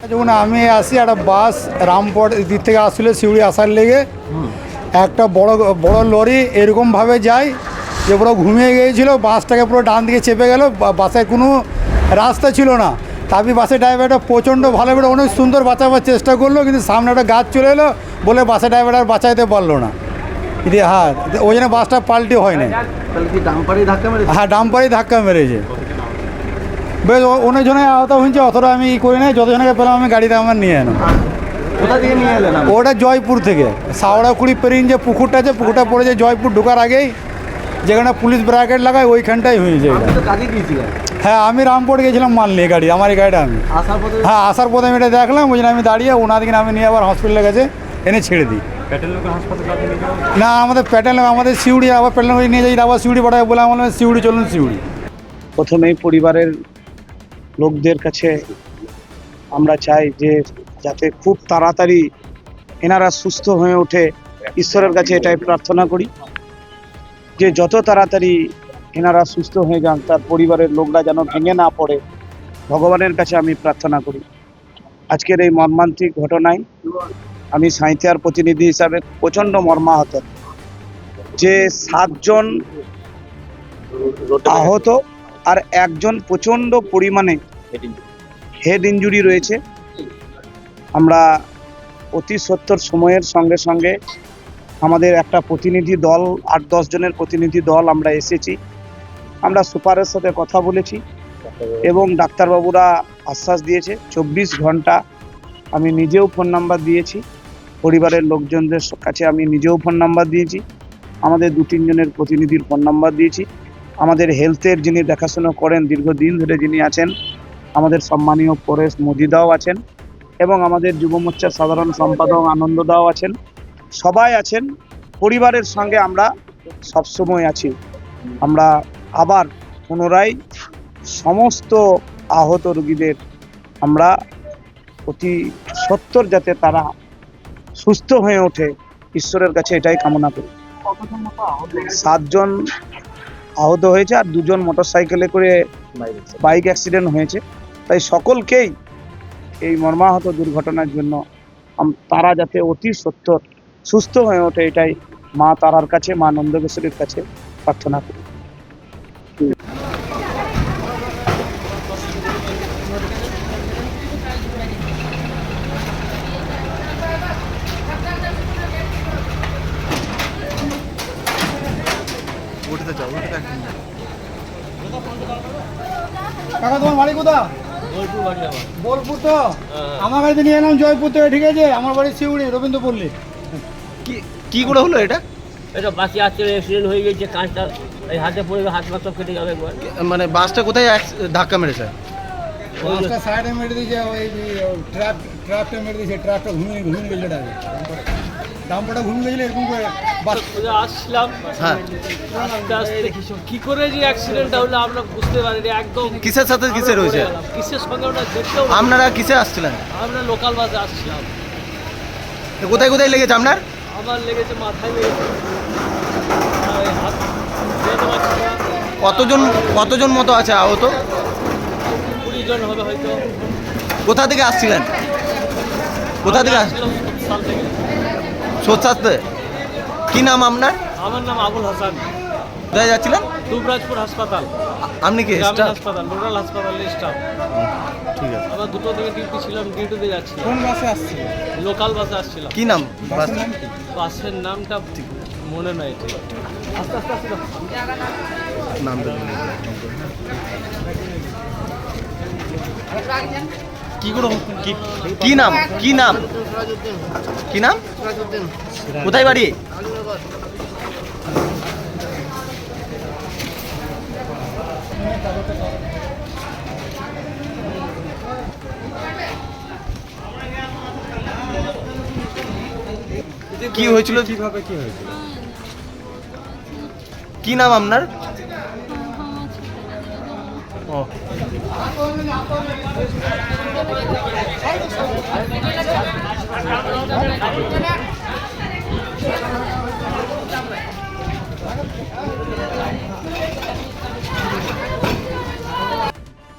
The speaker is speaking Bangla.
যখন আমি আসি একটা বাস রামপুর দিক থেকে আসছিল শিউড়ি আসার লেগে একটা বড় বড় লরি এরকমভাবে যায় যে পুরো ঘুমিয়ে গিয়েছিল, বাসটাকে পুরো ডান দিকে চেপে গেল। বাসে কোনো রাস্তা ছিল না। তারপরে বাসের ড্রাইভারটা প্রচণ্ড ভালোভাবে অনেক সুন্দর বাঁচাবার চেষ্টা করলো, কিন্তু সামনে একটা গাছ চলে এলো বলে বাসের ড্রাইভার আর বাঁচাইতে পারলো না। হ্যাঁ, ওই জন্য বাসটা পাল্টি হয় না। হ্যাঁ, ডাম্পারই ধাক্কা মেরেছে। বেশ অনেক জনে আহত হয়েছে, অতটা আমি করি না। যতজনকে পেলাম আমি গাড়িতে আমার নিয়ে এলাম। কোথা থেকে নিয়ে এলেন? ওটা জয়পুর থেকে সাওড়া কুড়ি পেরিয়ে যে পুকুরটা আছে, পুকুরটা পড়েছে জয়পুর ঢোকার আগেই, যেখানে পুলিশ ব্র্যাকেট লাগায় ওইখানটাই হয়েছে। হ্যাঁ, আমি রামপুর গেছিলাম মাল নিয়ে গাড়ি, আমার এই গাড়িটা আমি হ্যাঁ আসার পথে আমি এটা দেখলাম, ওই জন্য আমি দাঁড়িয়ে ওনাদিকে আমি নিয়ে আবার হসপিটালের কাছে এনে ছেড়ে দিই। না, আমাদের প্যাটেল আমাদের সিউড়ি, আবার প্যাটেল নিয়ে যাই, আবার সিউড়ি পাঠাবে বলে আমার সিউড়ি চলুন সিউড়ি। প্রথমেই পরিবারের লোকদের কাছে আমরা চাই যে যাতে খুব তাড়াতাড়ি এনারা সুস্থ হয়ে ওঠে, ঈশ্বরের কাছে এটাই প্রার্থনা করি যে যত তাড়াতাড়ি এনারা সুস্থ হয়ে যান, তার পরিবারের লোকরা যেন ভেঙে না পড়ে, ভগবানের কাছে আমি প্রার্থনা করি। আজকের এই মর্মান্তিক ঘটনায় আমি সাঁইথিয়ার প্রতিনিধি হিসাবে প্রচণ্ড মর্মাহত যে 7 জন আহত আর একজন প্রচণ্ড পরিমাণে হেড ইনজুরি রয়েছে। আমরা অতি সত্বর সময়ের সঙ্গে সঙ্গে আমাদের একটা প্রতিনিধি দল 8-10 জনের প্রতিনিধি দল আমরা এসেছি। আমরা সুপারের সাথে কথা বলেছি এবং ডাক্তারবাবুরা আশ্বাস দিয়েছে 24 ঘন্টা। আমি নিজেও ফোন নাম্বার দিয়েছি, পরিবারের লোকজনদের কাছে আমি নিজেও ফোন নাম্বার দিয়েছি, আমাদের 2-3 জনের প্রতিনিধির ফোন নাম্বার দিয়েছি। আমাদের হেলথের যিনি দেখাশোনা করেন দীর্ঘদিন ধরে যিনি আছেন, আমাদের সম্মানীয় পরেশ মজিদাও আছেন এবং আমাদের যুব মোর্চার সাধারণ সম্পাদক আনন্দদাও আছেন, সবাই আছেন। পরিবারের সঙ্গে আমরা সবসময় আছি। আমরা আবার পুনরায় সমস্ত আহত রোগীদের আমরা অতি সত্বর যাতে তারা সুস্থ হয়ে ওঠে, ঈশ্বরের কাছে এটাই কামনা করি। 7 জন আহত হয়েছে আর 2 জন মোটরসাইকেলে করে বাইক অ্যাক্সিডেন্ট হয়েছে। তাই সকলকেই এই মর্মাহত দুর্ঘটনার জন্য তারা যাতে অতি সত্বর সুস্থ হয়ে ওঠে, এটাই মা তারার কাছে, মা নন্দকেশ্বরীর কাছে প্রার্থনা করি। কাকা, তোমার বাড়ি কোথা? বোলপুর তো আমার গাড়িতে নিয়ে এলাম জয়পুর থেকে, ঠিক আছে? আমার বাড়ি শিউড়ি রবীন্দ্রপল্লী। কি করে হলো এটা? এটা বাসে আসছে, অ্যাক্সিডেন্ট হয়ে গেছে, কাঁচটা এই হাতে পড়ে হাত পা সব কেটে যাবে একবার। মানে বাসটা কোথায় ধাক্কা মেরেছে? বাসটা সাইডে মেরে দিয়েছে, ওই ট্রাকটা মেরে দিয়েছে, ট্রাকটা ঘুমিয়ে গেছিল, ডাম্পারটা ঘুমিয়ে গেছিল এরকম করে। আসলাম হ্যাঁ, আস্তে আস্তে কি করে যে অ্যাক্সিডেন্টটা হলো আমরা বুঝতে পারিনি একদম। কিসের সাথে কিসের হয়েছে? কিসের সঙ্গে ওটা দেখতেও আপনারা কিসে আসছিলেন? আমরা লোকাল বাসে আসছিলাম। কোথায় কোথায় লেগেছে আপনার? আমার লেগেছে মাথায় লেগেছে, আর এই হাত যেতে পারছি না। কতজন মতো আছে আহত? 20 জন হবে হয়তো। কোথা থেকে আসছিলেন? কোথা থেকে আসছিলাম সাল থেকে। সোচ্চাতে। কি নাম আপনার? আমার নাম আবুল হাসান। কোথায় যাচ্ছিলেন? দুবরাজপুর হাসপাতাল, আপনি কি গ্রামীণ স্টাফ? হাসপাতাল, রুরাল হাসপাতালের স্টাফ। ঠিক আছে। আবার 2টো থেকে ডিউটি ছিলাম, ডিউটিতে যাচ্ছিলাম। কোন বাসে আসছে? লোকাল বাসে আসছিলাম। কি নাম বাস? বাসের নামটা ঠিক মনে নাই ঠিক। আস্তে আস্তে আস্তে নাম কি করে কি নাম কি নাম কি নাম? কোথায় বাড়ি? কি হয়েছিল? কিভাবে কি হয়েছিল? কি নাম আপনার? ও